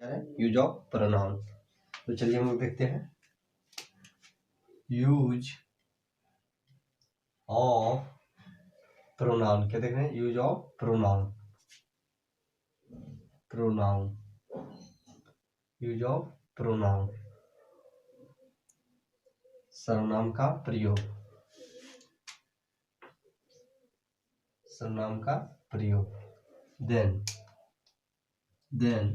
Use of pronoun. तो चलिए हम लोग देखते हैं यूज ऑफ प्रोनाउन। क्या देख रहे हैं? Use of pronoun, pronoun, use of pronoun, सर्वनाम का प्रयोग, सर्वनाम का प्रयोग। देन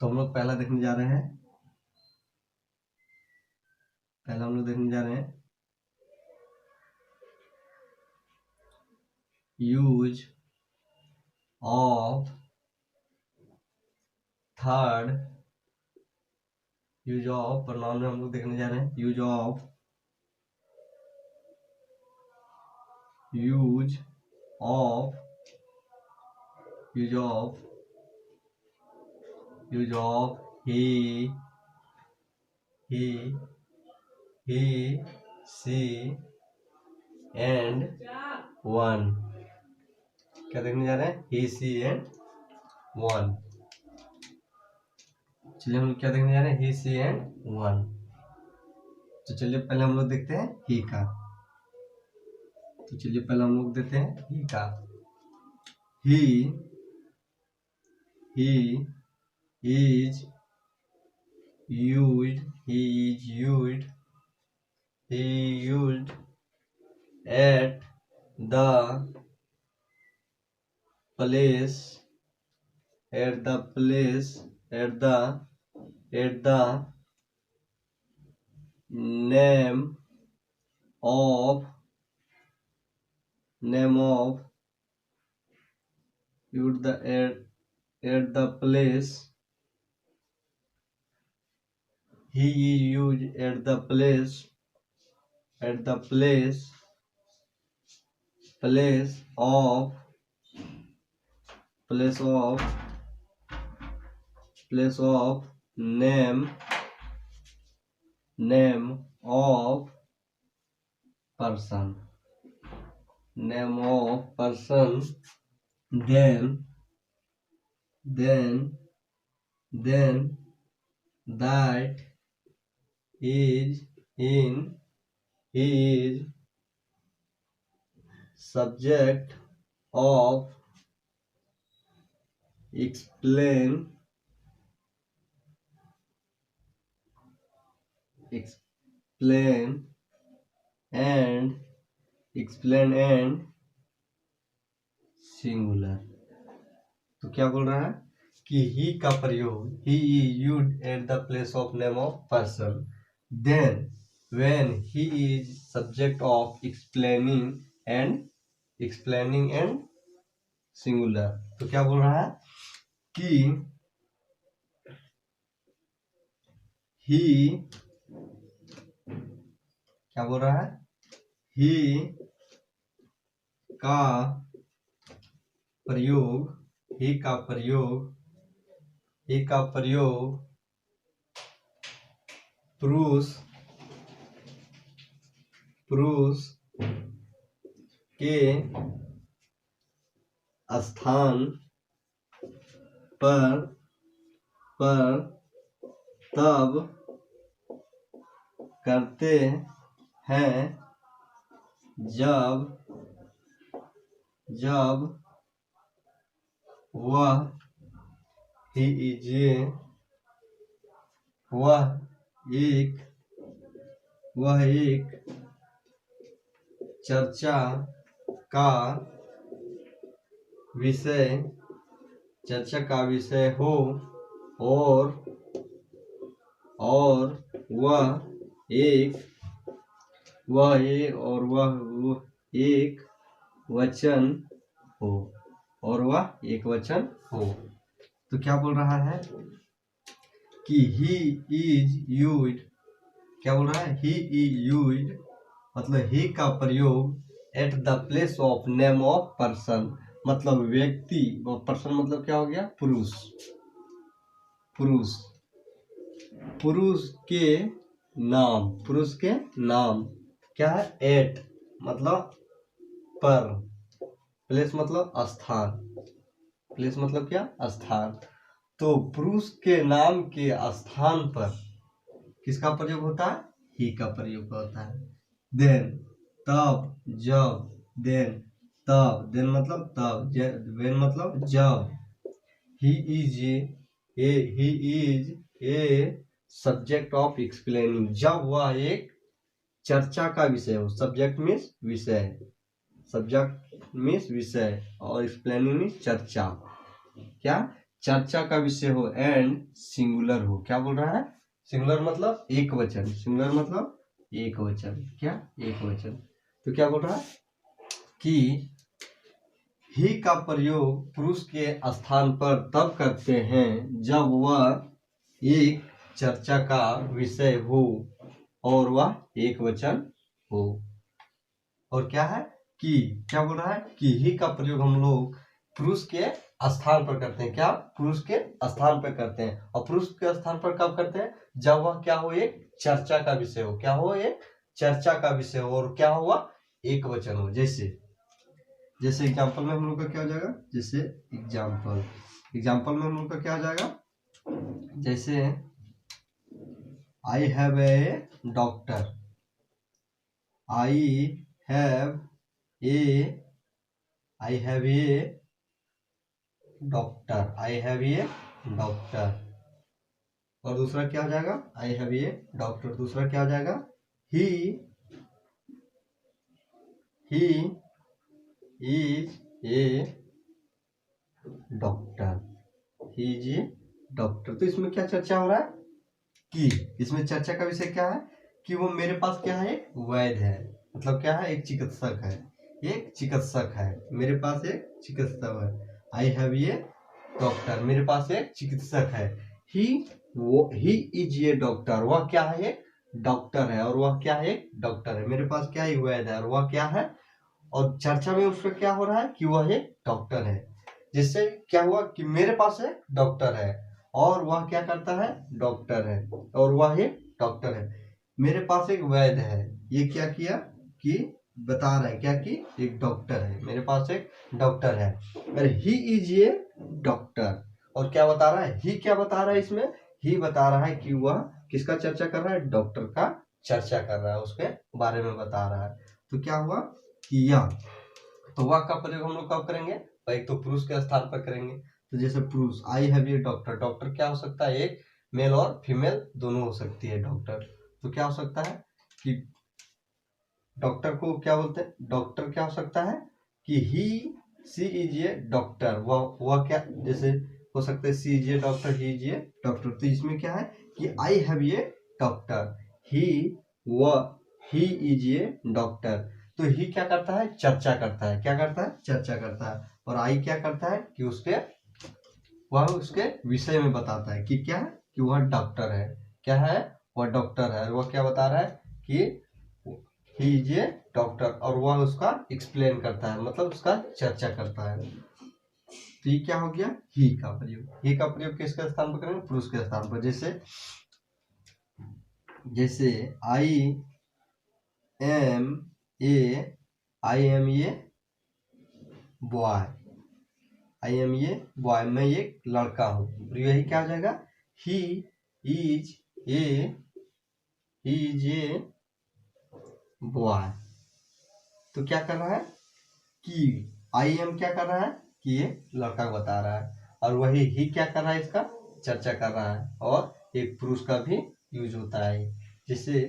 तो हम लोग पहला देखने जा रहे हैं, पहला हम लोग देखने जा रहे हैं use of third, use of pronoun में हम लोग देखने जा रहे हैं use of he, she and one। क्या देखने जा रहे हैं? he, she and one। चलिए हम लोग क्या देखने जा रहे हैं? he, she and one। तो चलिए पहले हम लोग देखते हैं he का। तो चलिए पहले हम लोग देखते हैं he का। he is used at the place, name of at the place, he is used at the place of name of person, then that is in, he is subject of explain and singular। तो क्या बोल रहा है कि he का प्रयोग, he is used at the place of name of person, then when he is subject of explaining and singular। तो क्या बोल रहा है कि he, क्या बोल रहा है? he का प्रयोग पुरुष के स्थान पर तब करते हैं जब वह एक चर्चा का विषय हो और वह एक वचन हो। तो क्या बोल रहा है कि he is used, क्या बोल रहा है? he is used मतलब he का प्रयोग at the place of name of person, मतलब व्यक्ति, पर्सन मतलब क्या हो गया? पुरुष के नाम क्या है? एट मतलब पर, प्लेस मतलब स्थान, प्लेस मतलब क्या? स्थान। तो पुरुष के नाम के स्थान पर किसका प्रयोग होता है? ही का प्रयोग होता है। देन, तब, जब, देन, तब, देन मतलब तब, वेन मतलब जब। ही is a subject of explaining, जब वह एक चर्चा का विषय हो। सब्जेक्ट मीन्स विषय, सब्जेक्ट मीन्स विषय, और एक्सप्लेनिंग मीन्स चर्चा, क्या चर्चा का विषय हो, एंड सिंगुलर हो। क्या बोल रहा है? सिंगुलर मतलब एक वचन, सिंगुलर मतलब एक वचन, क्या एक वचन। तो क्या बोल रहा है कि ही का प्रयोग पुरुष के स्थान पर तब करते हैं जब वह एक चर्चा का विषय हो और वह एक वचन हो। और क्या है कि क्या बोल रहा है कि ही का प्रयोग हम लोग पुरुष के स्थान पर करते हैं। क्या? पुरुष के स्थान पर करते हैं। और पुरुष के स्थान पर कब करते हैं? जब वह क्या हो, एक चर्चा का विषय हो। क्या हो? एक चर्चा का विषय हो, और क्या हुआ, एक वचन हो। जैसे एग्जाम्पल में हम लोग का क्या हो जाएगा? जैसे एग्जाम्पल में हम लोग का क्या हो जाएगा? जैसे आई have a doctor, I have a doctor, I have a doctor. और दूसरा क्या हो जाएगा? आई हैव ए डॉक्टर। दूसरा क्या हो जाएगा? ही is a doctor, he is a doctor. तो इसमें क्या चर्चा हो रहा है कि इसमें चर्चा का विषय क्या है कि वो मेरे पास क्या है, एक वैद्य है। मतलब क्या है, एक चिकित्सक है, एक चिकित्सक है। मेरे पास एक चिकित्सक है। आई हैव ए डॉक्टर, मेरे पास एक चिकित्सक है। ही इज ए डॉक्टर, वह क्या है, एक डॉक्टर है। और वह क्या है, डॉक्टर है। मेरे पास क्या है, वैद्य है, और वह क्या है, और चर्चा में उसका क्या हो रहा है कि वह एक डॉक्टर है। जिससे क्या हुआ कि मेरे पास एक डॉक्टर है और वह क्या करता है, डॉक्टर है, और वह एक डॉक्टर है। मेरे पास एक वैद्य है, ये क्या किया कि बता रहा है क्या कि एक डॉक्टर है, मेरे पास एक डॉक्टर है। अरे ही इज ए डॉक्टर, और क्या बता रहा है, ही क्या बता रहा है इसमें, ही बता रहा है कि वह किसका चर्चा कर रहा है, डॉक्टर का चर्चा कर रहा है, उसके बारे में बता रहा है। तो क्या हुआ कि यह, तो वह का प्रयोग हम लोग कब करेंगे, एक तो पुरुष के स्थान पर करेंगे। तो जैसे पुरुष, आई हैव ए डॉक्टर, डॉक्टर क्या हो सकता है, एक मेल और फीमेल दोनों हो सकती है डॉक्टर। तो क्या हो सकता है कि डॉक्टर को क्या बोलते हैं, डॉक्टर क्या हो सकता है कि सी इज ए डॉक्टर, वह क्या, जैसे हो सकता है she is a doctor, he is a doctor. तो इसमें क्या है कि I have a doctor, he is a doctor. तो ही क्या करता है, चर्चा करता है। क्या करता है, चर्चा करता है। और आई क्या करता है कि वह उसके विषय में बताता है कि क्या है कि वह डॉक्टर है। क्या है, वह डॉक्टर है। वह क्या बता रहा है कि ही इज ए डॉक्टर, और वह उसका एक्सप्लेन करता है, मतलब उसका चर्चा करता है। तो ये क्या हो गया, ही का प्रयोग। ही का प्रयोग किसके स्थान पर करेंगे, पुरुष के स्थान पर। जैसे am I am a boy, I am a boy, मैं एक लड़का हूँ। यही क्या हो जाएगा, ही इज ए बॉय। तो क्या कर रहा है कि आई एम क्या कर रहा है कि ये लड़का को बता रहा है, और वही ही क्या कर रहा है, इसका चर्चा कर रहा है। और एक पुरुष का भी यूज होता है, जिससे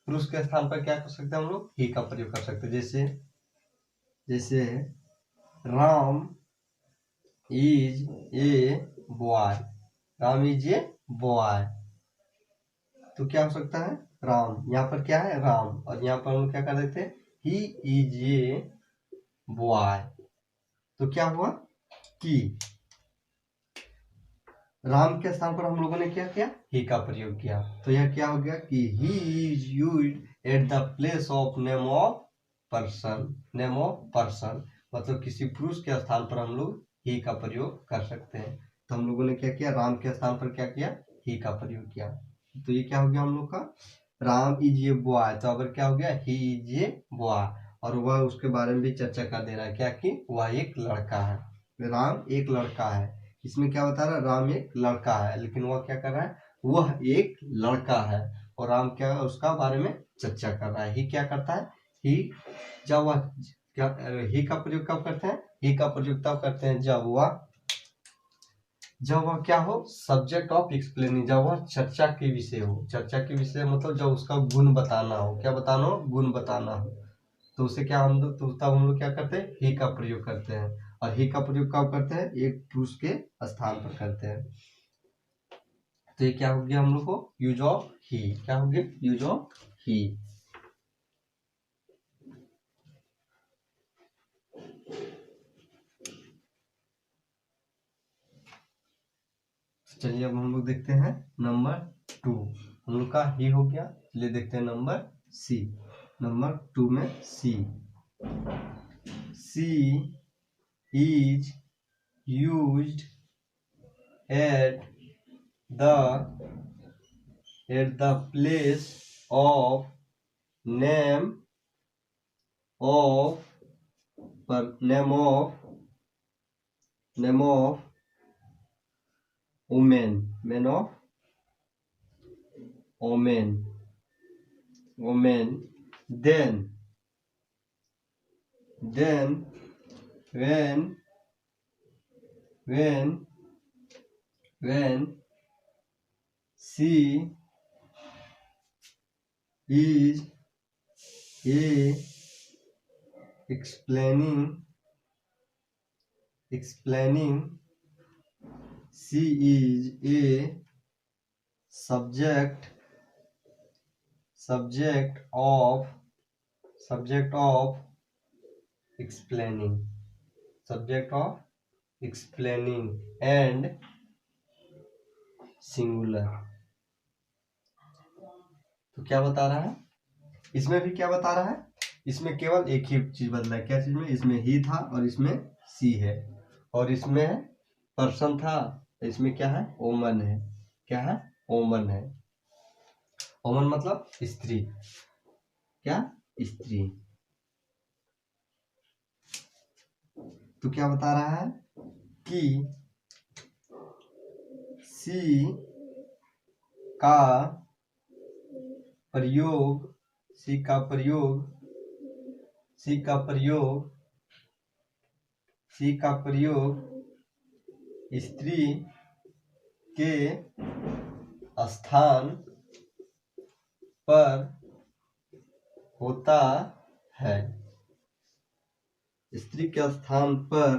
पुरुष के स्थान पर क्या कर सकते हैं हम लोग, ही का प्रयोग कर सकते हैं। जैसे Ram is a boy, Ram is a boy. तो क्या हो सकता है, राम, यहाँ पर क्या है, राम, और यहाँ पर हम क्या कर देते हैं, ही इज ए बॉय। तो क्या हुआ कि राम के स्थान पर हम लोगों ने क्या किया, ही का प्रयोग किया। तो यह क्या हो गया कि he is used at the place of name of person, मतलब किसी पुरुष के स्थान पर हम लोग ही का प्रयोग कर सकते हैं। तो हम लोगों ने क्या किया, राम के स्थान पर क्या किया, ही का प्रयोग किया। तो ये क्या हो गया हम लोग का, राम इज ए बॉय। तो अगर क्या हो गया, ही इज ए बॉय, और वह उसके बारे में भी चर्चा कर दे रहा है क्या कि वह एक लड़का है, राम एक लड़का है। इसमें क्या बता रहा है, राम एक लड़का है, लेकिन वह क्या कर रहा है, वह एक लड़का है, और राम क्या उसका बारे में चर्चा कर रहा है। ही क्या करता है, ही जब वह क्या, ही का प्रयोग कब करते हैं, ही का प्रयोग तब करते हैं जब वह क्या हो, सब्जेक्ट ऑफ एक्सप्लेनिंग, जब वह चर्चा के विषय हो। चर्चा के विषय मतलब जब उसका गुण बताना हो, क्या बताना हो, गुण बताना हो, तो उसे क्या हम लोग, तो तब हम लोग क्या करते हैं, ही का प्रयोग करते हैं। और ही का प्रयोग कब करते हैं, एक पुरुष के स्थान पर करते हैं। तो ये क्या हो गया हम लोग को, यूज ऑफ ही, क्या हो गया, यूज ऑफ ही। चलिए अब हम लोग देखते हैं नंबर 2, हम लोग का ही हो गया। चलिए देखते हैं नंबर सी। नंबर 2 में she is used at the place of name of women, men of women, then when she is explaining she is a subject of explaining and singular। तो क्या बता रहा है, इसमें भी क्या बता रहा है, इसमें केवल एक ही चीज बदला है। क्या चीज में, इसमें ही था और इसमें सी है, और इसमें पर्सन था, इसमें क्या है, वोमन है। क्या है, वोमन है। वोमन मतलब स्त्री, क्या, स्त्री। तो क्या बता रहा है कि सी का प्रयोग स्त्री के स्थान पर होता है। स्त्री के स्थान पर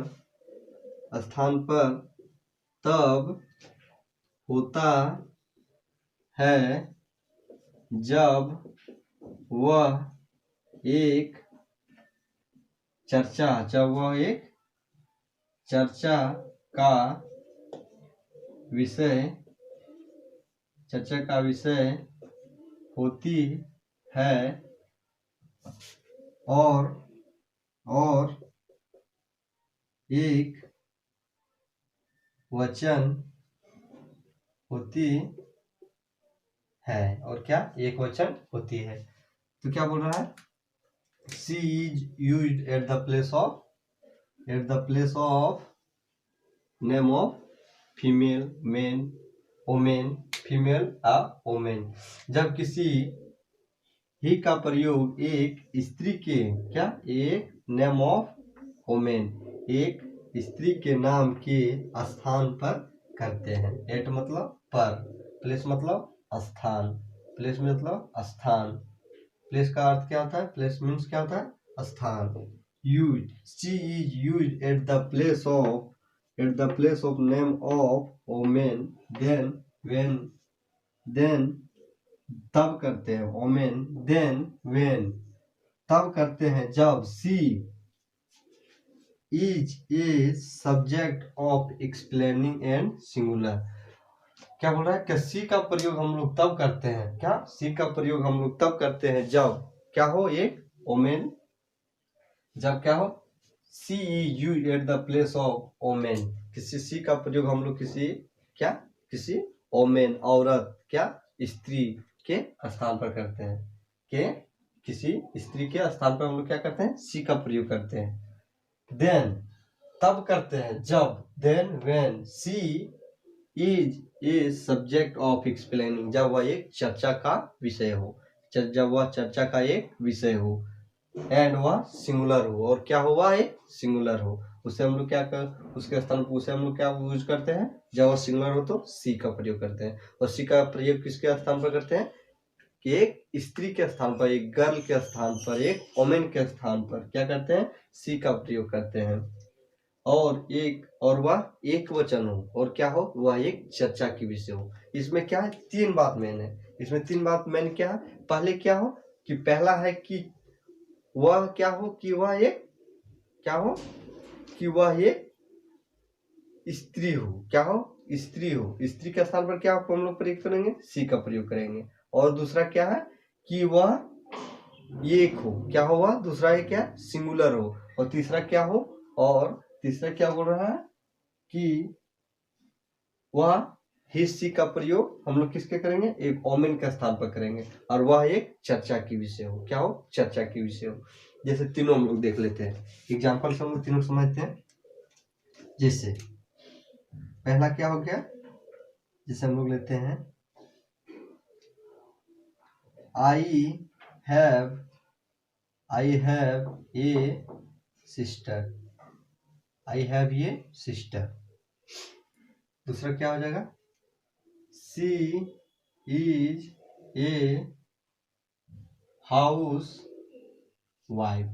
तब होता है जब वह एक चर्चा का विषय होती है, और एक वचन होती है, और क्या, एक वचन होती है। तो क्या बोल रहा है, she is used at the place of name of female, men, women, female women. जब किसी ही का प्रयोग एक स्त्री के, क्या, एक नेम ऑफ वोमेन, एक स्त्री के नाम के स्थान पर करते हैं। एट मतलब पर, प्लेस मतलब स्थान, प्लेस मतलब स्थान। प्लेस का अर्थ क्या होता है, प्लेस मीन्स क्या होता है, स्थान। Use, she is use at the place of name of women, then तब करते हैं, वोमेन, देन व्हेन तब करते हैं जब she is a subject of explaining and singular. क्या बोल रहा है कि सी का प्रयोग हम लोग तब करते हैं, क्या, सी का प्रयोग हम लोग तब करते हैं जब क्या हो, एक वोमेन, जब क्या हो, she is used at the place of women. किसी सी का प्रयोग हम लोग किसी वोमेन, औरत, क्या, स्त्री के स्थान पर करते हैं, के किसी स्त्री के स्थान पर हम लोग क्या करते हैं, सी का प्रयोग करते हैं। देन तब करते हैं जब, then when, she is a subject of explaining, जब वह एक चर्चा का विषय हो, जब वह चर्चा का एक विषय हो, एंड वह सिंगुलर हो, और क्या हो, वह एक सिंगुलर हो। उसे हम लोग क्या कर, उसके स्थान पर उसे हम लोग क्या यूज करते हैं, जब वह सिंगुलर हो तो सी का प्रयोग करते हैं। और सी का प्रयोग किसके स्थान पर करते हैं कि एक स्त्री के स्थान पर, एक गर्ल के स्थान पर, एक वोमेन के स्थान पर क्या करते हैं, सी का प्रयोग करते हैं। और वह एक वचन हो, और क्या हो, वह एक चर्चा की विषय हो। इसमें क्या है, तीन बात मैंने, इसमें तीन बात मैंने क्या है, पहले क्या हो कि पहला है कि वह क्या हो, कि वह एक क्या हो, कि वह एक स्त्री हो, क्या हो, स्त्री हो। स्त्री के स्थान पर क्या हो, हम लोग प्रयोग करेंगे, सी का प्रयोग करेंगे। और दूसरा क्या है कि वह एक हो, क्या हो, वह दूसरा है क्या, सिंगुलर हो। और तीसरा क्या हो, और तीसरा क्या बोल रहा है कि वह ही, सी का प्रयोग हम लोग किसके करेंगे, एक ओमेन के स्थान पर करेंगे, और वह एक चर्चा की विषय हो, क्या हो, चर्चा की विषय हो। जैसे तीनों हम लोग देख लेते हैं, एग्जाम्पल से हम लोग तीनों समझते हैं। जैसे पहला क्या हो गया, जैसे हम लोग लेते हैं, I have a sister, I have a sister. दूसरा क्या हो जाएगा, she is a housewife,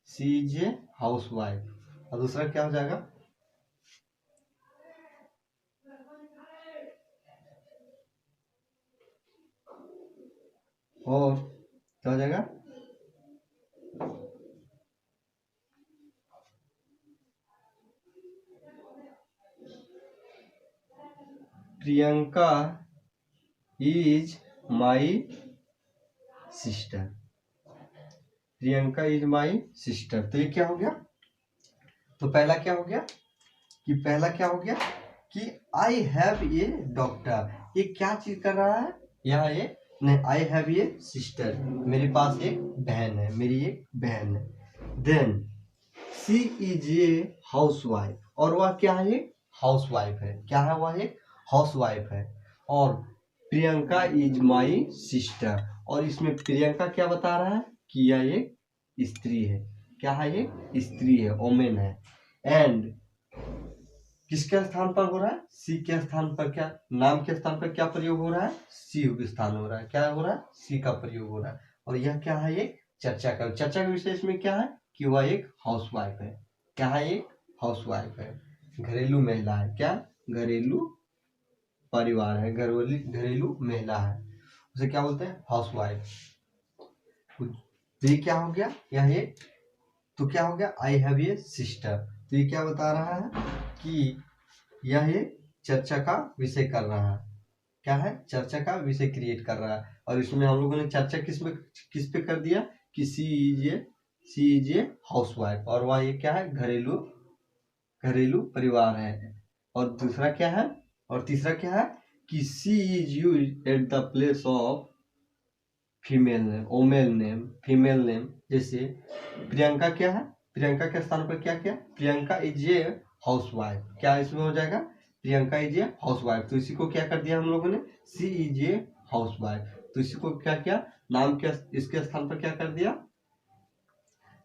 she is a housewife. और दूसरा क्या हो जाएगा, और क्या हो जाएगा, Priyanka is my sister, Priyanka is my sister. तो ये क्या हो गया, तो पहला क्या हो गया कि पहला क्या हो गया कि आई हैव ए डॉक्टर, ये क्या चीज कर रहा है, यहाँ ये नहीं, आई हैव ए सिस्टर, मेरे पास एक बहन है, मेरी एक बहन है। Then she is a housewife, और वह क्या है, हाउस वाइफ है, क्या है, वह एक हाउस वाइफ है। और प्रियंका इज माई सिस्टर, और इसमें प्रियंका क्या बता रहा है कि यह एक स्त्री है, क्या है, ये स्त्री है, ओमेन है। एंड किसके स्थान पर हो रहा है, सी के स्थान पर, क्या नाम के स्थान पर क्या प्रयोग हो रहा है, सी स्थान हो रहा है, क्या हो रहा है, सी का प्रयोग हो रहा है। और यह क्या है, एक चर्चा का विषय इसमें क्या है कि वह एक हाउस वाइफ है, क्या है, एक हाउस वाइफ है, घरेलू महिला है, क्या, घरेलू परिवार है, घरेलू महिला है, उसे क्या बोलते हैं, हाउस वाइफ। तो ये क्या हो गया, यह एक, तो क्या हो गया, आई हैव ए सिस्टर। तो ये क्या बता रहा है कि यह एक चर्चा का विषय कर रहा है, क्या है, चर्चा का विषय क्रिएट कर रहा है। और इसमें हम लोगों ने चर्चा किस पे कर दिया कि she is a housewife, और वह ये क्या है, घरेलू परिवार है। और दूसरा क्या है, और तीसरा क्या है कि she is used at the place of female name, male name, female name. जैसे प्रियंका क्या है, प्रियंका के स्थान पर क्या किया, Priyanka is a house wife, क्या इसमें हो जाएगा, Priyanka is a house wife. तो इसी को क्या कर दिया हम लोगों ने, सी इज ए हाउस वाइफ। तो इसी को क्या किया, नाम के इसके स्थान पर क्या कर दिया,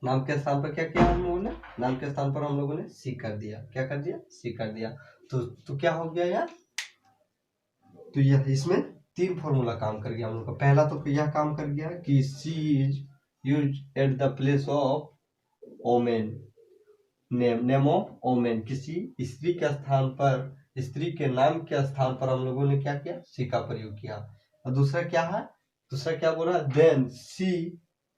नाम के स्थान पर क्या किया हम लोगों ने, नाम के स्थान पर हम लोगों ने सी कर दिया, क्या कर दिया, सी कर दिया। तो क्या हो गया यार, तो यह इसमें तीन फॉर्मूला काम कर गया हम लोग का। पहला तो यह काम कर गया कि she is use at the place of woman, name of woman, किसी स्त्री के स्थान पर, स्त्री के नाम के स्थान पर हम लोगों ने क्या किया, सी का प्रयोग किया। और दूसरा क्या है, दूसरा क्या बोल रहा है, then she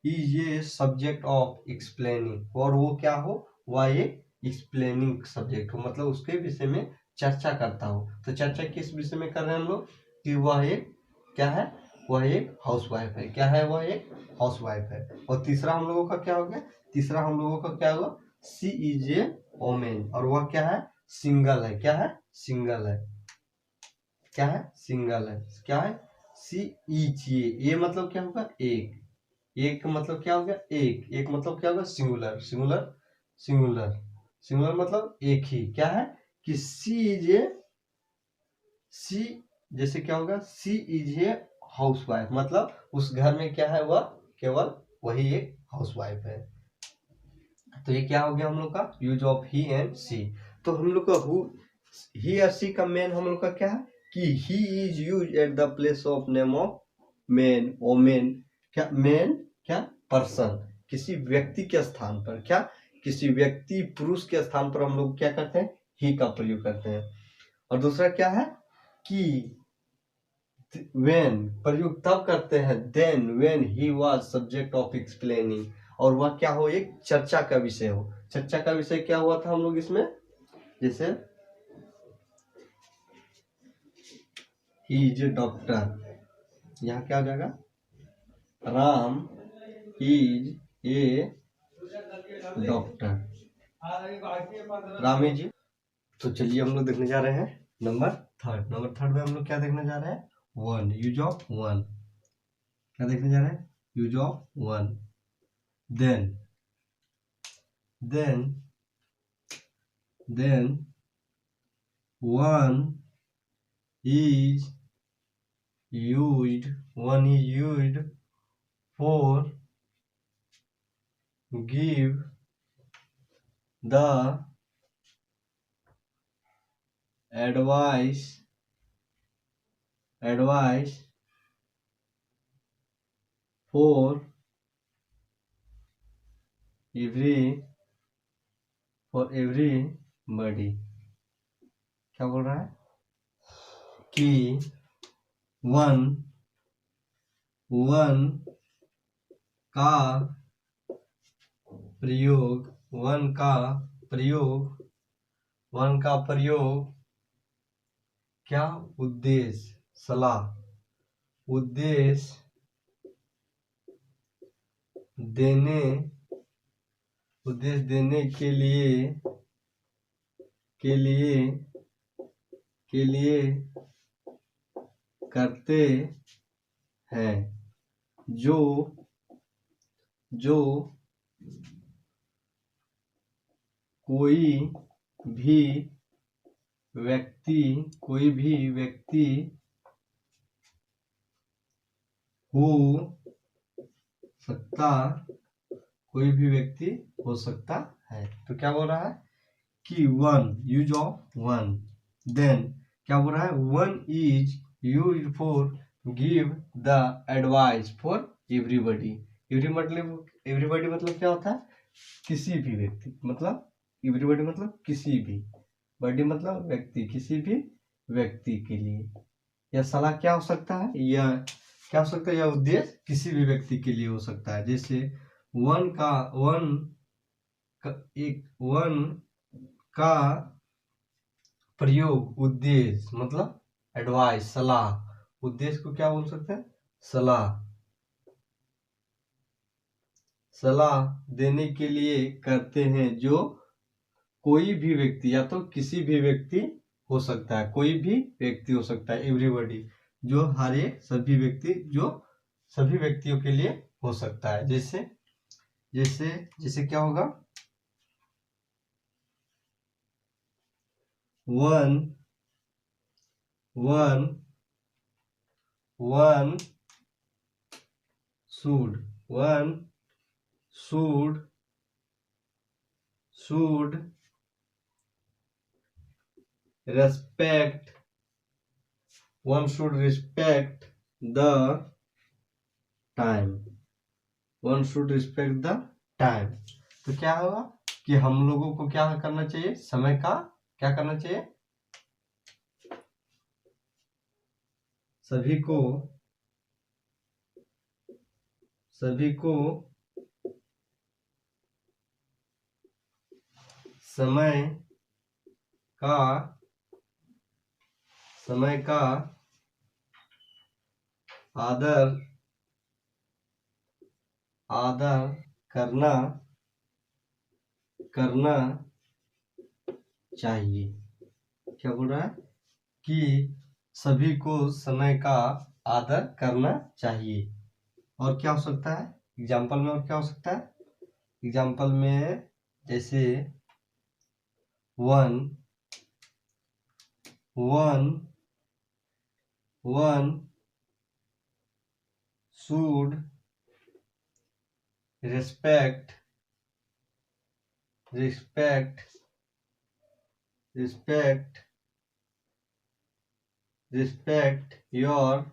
is a subject of explaining, और वो क्या हो, वह एक एक्सप्लेनिंग सब्जेक्ट हो, मतलब उसके विषय में चर्चा करता हो। तो चर्चा किस विषय में कर रहे हैं हम लोग कि वह एक क्या है, वह एक हाउस वाइफ है, क्या है, वह एक हाउस वाइफ है। और तीसरा हम लोगों का क्या हो गया, तीसरा हम लोगों का क्या हुआ, सी इज ए ओमेन, और वह क्या है, सिंगल है, क्या है, सिंगल है, क्या है, सिंगल है, क्या है, सी इज ए मतलब क्या होगा, एक, एक मतलब क्या हो गया, एक, एक मतलब क्या होगा, सिंगुलर, सिंगुलर, सिंगुलर। सिंगुलर मतलब एक ही। क्या है कि सी इज ए, सी जैसे क्या होगा, सी इज ए हाउसवाइफ, मतलब उस घर में क्या है, वह केवल वही एक हाउसवाइफ है। तो ये क्या हो गया हम लोग का यूज ऑफ ही एंड सी। तो हम लोग का हु, ही और सी का मेन हम लोग का क्या है कि he is use at the place of name of man, woman, क्या मैन, क्या पर्सन, किसी व्यक्ति के स्थान पर, क्या किसी व्यक्ति पुरुष के स्थान पर हम लोग क्या करते हैं, ही का प्रयोग करते हैं। और दूसरा क्या है कि when प्रयोग तब करते हैं, then when he was subject of explaining, और वह क्या हो, एक चर्चा का विषय हो। चर्चा का विषय क्या हुआ था हम लोग इसमें, जैसे he is a doctor, यहाँ क्या हो जाएगा, Ram is a doctor, Ram is. तो चलिए हम लोग देखने जा रहे हैं नंबर थर्ड। नंबर थर्ड में हम लोग क्या देखने जा रहे हैं, वन, यूज ऑफ वन। क्या देखने जा रहे हैं, use of one. Then one is used for give the advice for everybody। क्या बोल रहा है कि वन का प्रयोग क्या उद्देश्य, सलाह, उद्देश्य देने के लिए करते हैं, जो कोई भी व्यक्ति हो सकता है। तो क्या बोल रहा है कि one, use of one. Then क्या बोल रहा है, one is use for give the advice for everybody. Everybody मतलब क्या होता है, किसी भी व्यक्ति, मतलब एवरीबडी मतलब किसी भी, बडी मतलब व्यक्ति, किसी भी व्यक्ति के लिए। यह सलाह क्या हो सकता है, यह क्या हो सकता है, यह उद्देश्य किसी भी व्यक्ति के लिए हो सकता है। जैसे वन का प्रयोग उद्देश्य मतलब एडवाइस, सलाह, उद्देश्य को क्या बोल सकते हैं, सलाह देने के लिए करते हैं, जो कोई भी व्यक्ति, या तो किसी भी व्यक्ति हो सकता है, कोई भी व्यक्ति हो सकता है, एवरीबॉडी, जो हर एक सभी व्यक्ति, जो सभी व्यक्तियों के लिए हो सकता है। जैसे क्या होगा, one should respect the time, तो क्या होगा कि हम लोगों को क्या करना चाहिए, समय का क्या करना चाहिए, सभी को समय का आदर करना चाहिए। क्या बोल रहा है कि सभी को समय का आदर करना चाहिए। और क्या हो सकता है एग्जाम्पल में, और क्या हो सकता है एग्जाम्पल में, जैसे one one one should respect respect respect respect your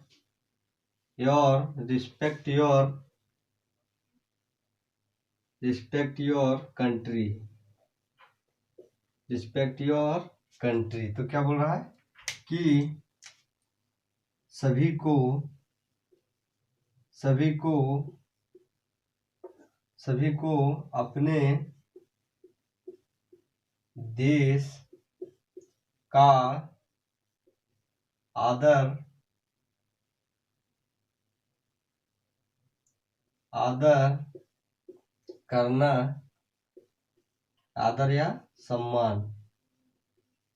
respect your country, respect your country। तो क्या बोल रहा है कि सभी को अपने देश का आदर करना, आदर या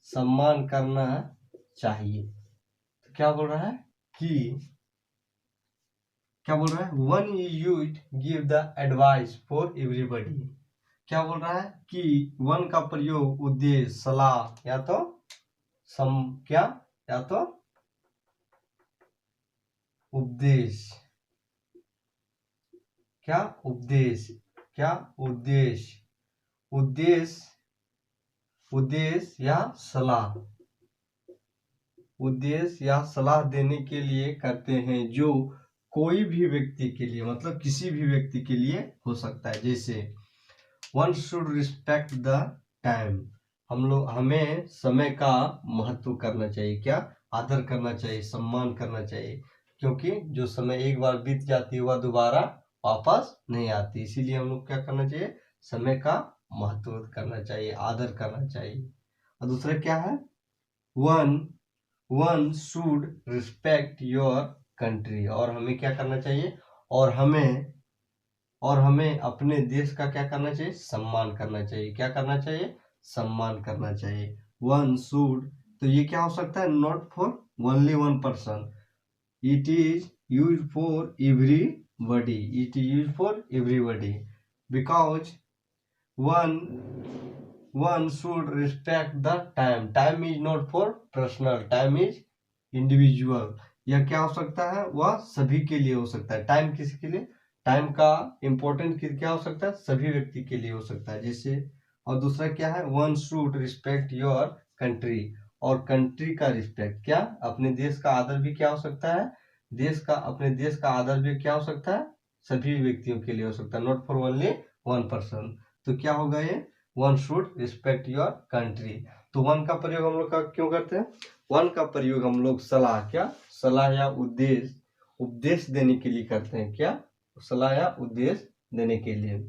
सम्मान करना चाहिए। तो क्या बोल रहा है कि क्या बोल रहा है, one you give the advice for everybody. क्या बोल रहा है कि वन का प्रयोग उद्देश्य, सलाह या तो उपदेश, उद्देश्य या सलाह देने के लिए करते हैं, जो कोई भी व्यक्ति के लिए, मतलब किसी भी व्यक्ति के लिए हो सकता है। जैसे one should respect the time, हमें समय का महत्व करना चाहिए, क्या आदर करना चाहिए, सम्मान करना चाहिए, क्योंकि जो समय एक बार बीत जाती है वह दोबारा वापस नहीं आती। इसीलिए हम लोग क्या करना चाहिए, समय का महत्व करना चाहिए, आदर करना चाहिए। और दूसरा क्या है, one should respect your country, और हमें क्या करना चाहिए, और हमें अपने देश का क्या करना चाहिए, सम्मान करना चाहिए। क्या करना चाहिए, सम्मान करना चाहिए। वन शुड, तो ये क्या हो सकता है, not for only one person, it is use for everybody, because one should respect the time is not for personal, time is individual. यह क्या हो सकता है, वह सभी के लिए हो सकता है। टाइम किसी के लिए, टाइम का इंपॉर्टेंट क्या हो सकता है, सभी व्यक्ति के लिए हो सकता है। जैसे, और दूसरा क्या है, one should respect your country, और कंट्री का रिस्पेक्ट, क्या अपने देश का आदर भी क्या हो सकता है, अपने देश का आदर भी क्या हो सकता है, सभी व्यक्तियों के लिए हो सकता है, not for only one person. तो क्या होगा ये, one should respect your country. तो वन का प्रयोग हम लोग का क्यों करते हैं, वन का प्रयोग हम लोग सलाह या उपदेश देने के लिए करते हैं। क्या, सलाह या उपदेश देने के लिए।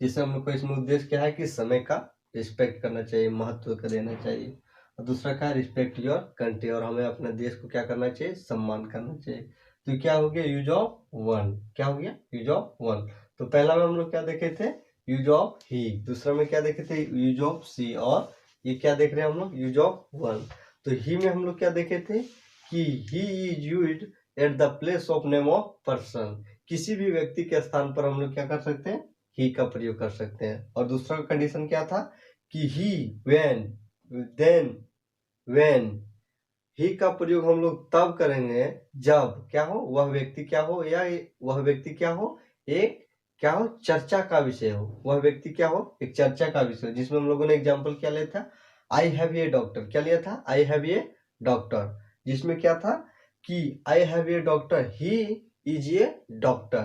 जैसे हम लोग का इसमें उद्देश्य क्या है कि समय का रिस्पेक्ट करना चाहिए, महत्व का देना चाहिए। और दूसरा क्या है, रिस्पेक्ट योर कंट्री, और हमें अपने देश को क्या करना चाहिए, सम्मान करना चाहिए। तो क्या हो गया, यूज ऑफ वन। क्या हो गया, यूज ऑफ वन। तो पहला में हम लोग क्या देखे थे, यूज ऑफ ही। दूसरा में क्या देखे थे, यूज ऑफ सी। और ये क्या देख रहे हैं हम लोग, यूज ऑफ वन। तो ही में हम लोग क्या देखे थे कि he is used at the place of name of person, किसी भी व्यक्ति के स्थान पर हम लोग क्या कर सकते हैं, ही का प्रयोग कर सकते हैं। और दूसरा कंडीशन क्या था कि ही, व्हेन, देन, व्हेन। ही का प्रयोग हम लोग तब करेंगे जब क्या हो, वह व्यक्ति क्या हो, या वह व्यक्ति क्या हो, एक क्या हो, चर्चा का विषय हो। वह व्यक्ति क्या हो, एक चर्चा का विषय हो। जिसमें हम लोगों ने एग्जाम्पल क्या लिया था, आई हैव ए डॉक्टर। क्या लिया था, आई हैव ए डॉक्टर। जिसमें क्या था कि I have a doctor, he is a doctor.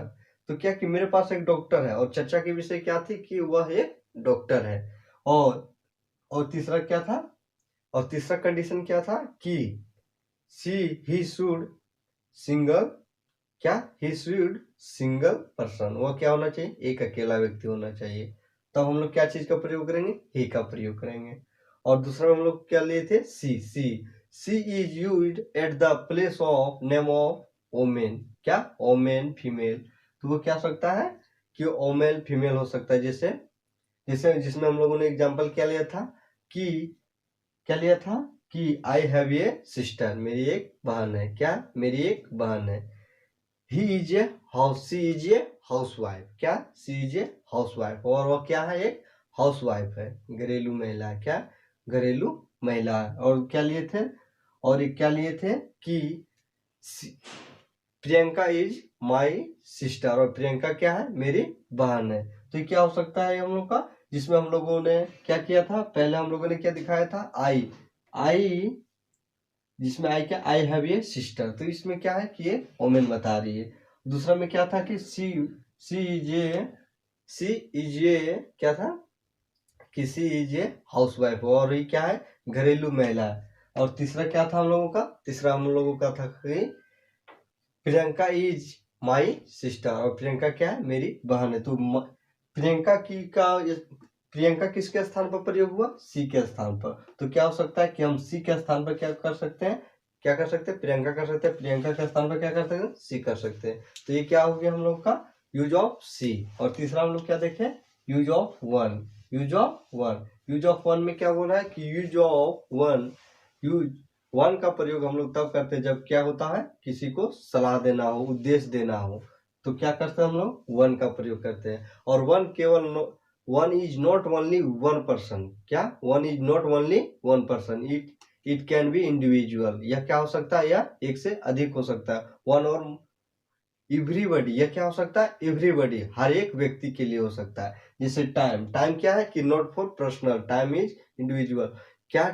तो क्या कि मेरे पास एक डॉक्टर है, और चर्चा के विषय क्या थी कि वह एक डॉक्टर है। और तीसरा क्या था, और तीसरा कंडीशन क्या था कि ही शुड सिंगल, क्या, ही शुड सिंगल पर्सन, वह क्या होना चाहिए, एक अकेला व्यक्ति होना चाहिए। तब हम लोग क्या चीज का प्रयोग करेंगे, ही का प्रयोग करेंगे। और दूसरा हम लोग क्या लिए थे, she is used at the place of name of woman. क्या, ओमेन, फीमेल। तो वो क्या हो सकता है कि ओमेन फीमेल हो सकता है। जैसे जिसमें हम लोगों ने एग्जांपल क्या लिया था कि आई हैव ए सिस्टर, मेरी एक बहन है। क्या, मेरी एक बहन है। She is a house wife. क्या, सी इज ए हाउस वाइफ, और वह क्या है, एक हाउस वाइफ है, घरेलू महिला है। क्या? घरेलू महिला है। और क्या लिए थे? और क्या लिए थे कि प्रियंका इज माई सिस्टर, और प्रियंका क्या है? मेरी बहन है। तो ये क्या हो सकता है हम लोग का, जिसमें हम लोगों ने क्या किया था? पहले हम लोगों ने क्या दिखाया था? आई, जिसमें आई क्या? आई हैव ए सिस्टर। तो इसमें क्या है कि ये वोमेन बता रही है। दूसरा में क्या था कि सी इज ए क्या था? किसी इज ए हाउस वाइफ, और ये क्या है? घरेलू महिला है। और तीसरा क्या था हम लोगों का? तीसरा हम लोगों का था कि प्रियंका इज माई सिस्टर, और प्रियंका क्या है? मेरी बहन है। तो प्रियंका किसके स्थान पर प्रयोग हुआ? सी के स्थान पर। तो क्या हो सकता है कि हम सी के स्थान पर क्या कर सकते हैं? क्या कर सकते हैं? प्रियंका कर सकते हैं। प्रियंका के स्थान पर क्या कर सकते हैं? सी कर सकते हैं। तो ये क्या हो गया हम लोग का? यूज ऑफ सी। और तीसरा हम लोग क्या देखें? Use of one. Use of one में क्या बोल रहा है कि यूज वन का प्रयोग हम लोग तब करते हैं जब क्या होता है? किसी को सलाह देना हो, उद्देश्य देना हो, तो क्या करते हैं हम लोग? वन का प्रयोग करते हैं। और one is not only one person. क्या? One is not only one person, it can be individual. यह क्या हो सकता है? यह एक से अधिक हो सकता है। वन और एवरीबॉडी, यह क्या हो सकता है? एवरीबॉडी, हर एक व्यक्ति के लिए हो सकता है। जैसे टाइम क्या है कि not for personal, time is individual. क्या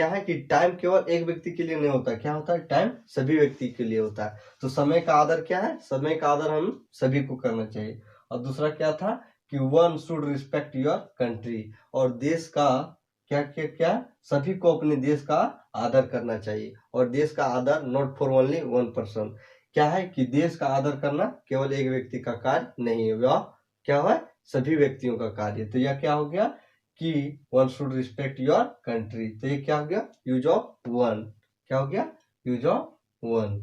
है कि टाइम केवल एक व्यक्ति के लिए नहीं होता। क्या होता है? टाइम सभी व्यक्ति के लिए होता है। तो समय का आदर क्या है? समय का आदर हम सभी को करना चाहिए। और दूसरा क्या था कि one should respect your country, और देश का क्या क्या क्या सभी को अपने देश का आदर करना चाहिए। और देश का आदर not for only one person. क्या है कि देश का आदर करना केवल एक व्यक्ति का कार्य नहीं है, वह क्या है? सभी व्यक्तियों का कार्य। तो यह क्या हो गया कि one should respect your country. तो ये क्या हो गया? Use of one. क्या हो गया? Use of one.